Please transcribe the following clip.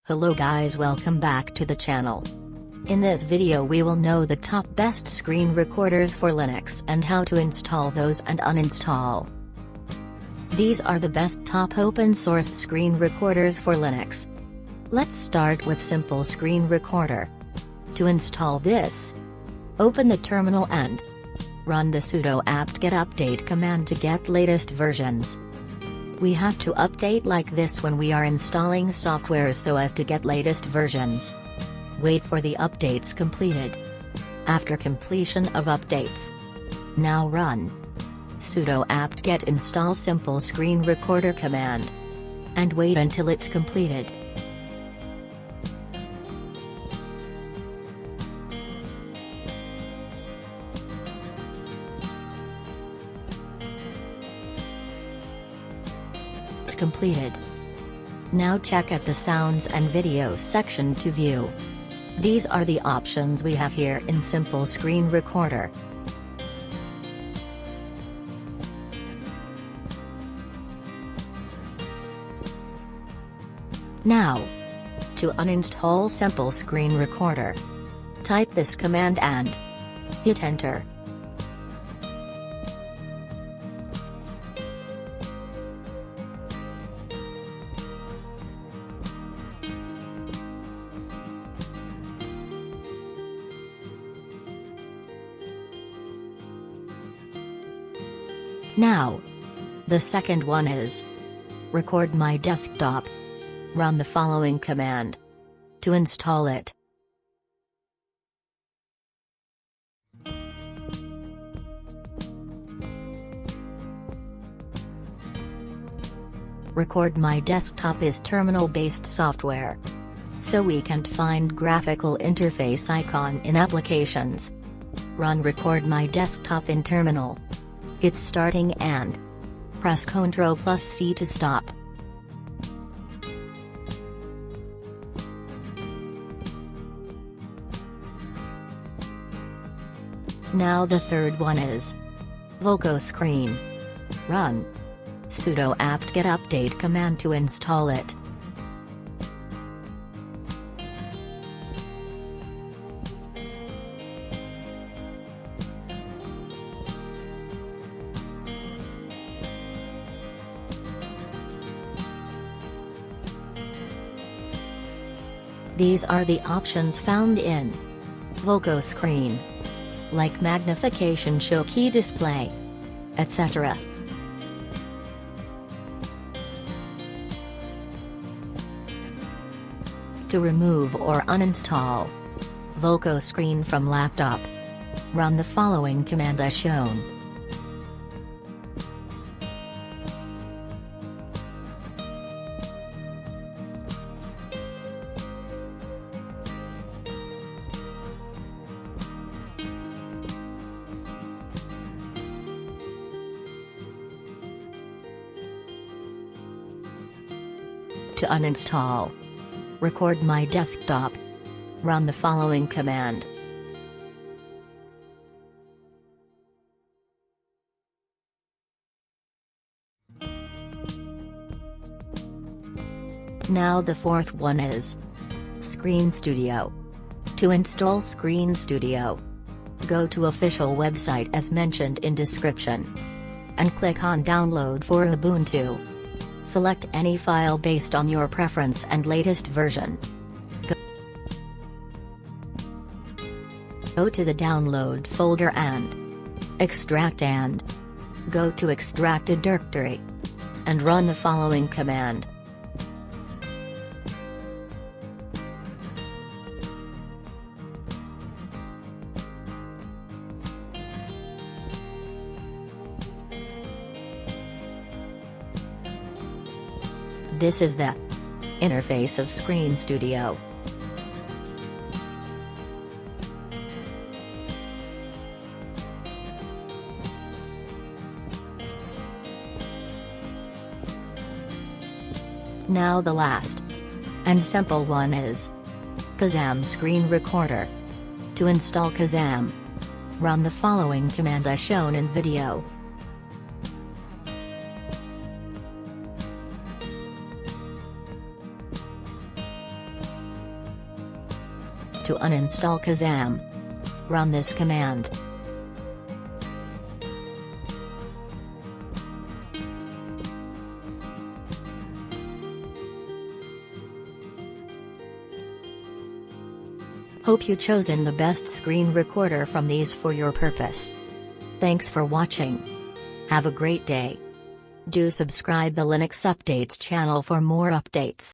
Hello guys, welcome back to the channel. In this video we will know the top best screen recorders for Linux and how to install those and uninstall. These are the best top open source screen recorders for Linux. Let's start with Simple Screen Recorder. To install this, open the terminal and run the sudo apt-get update command to get latest versions. We have to update like this when we are installing software so as to get latest versions. Wait for the updates completed. After completion of updates, now run sudo apt-get install Simple Screen Recorder command and wait until it's completed. Completed. Now check at the sounds and video section to view. These are the options we have here in Simple Screen Recorder. Now, to uninstall Simple Screen Recorder, type this command and hit enter. Now, the second one is record my desktop. Run the following command to install it. Record my desktop is terminal-based software, so we can't find graphical interface icon in applications. Run record my desktop in terminal. Hit starting and press Ctrl+C to stop. Now the third one is vokoscreen. Run sudo apt-get update command to install it. These are the options found in vokoscreen, like magnification, show key display, etc. To remove or uninstall vokoscreen from laptop, run the following command as shown. To uninstall, record my desktop. Run the following command. Now the fourth one is ScreenStudio. To install ScreenStudio, go to official website as mentioned in description and click on download for Ubuntu. Select any file based on your preference and latest version. Go to the download folder and extract and go to extracted directory and run the following command. This is the interface of ScreenStudio. Now the last and simple one is Kazam Screen Recorder. To install Kazam, run the following command as shown in video. to uninstall Kazam. Run this command. Hope you chosen the best screen recorder from these for your purpose. Thanks for watching. Have a great day. Do subscribe the Linux Updates channel for more updates.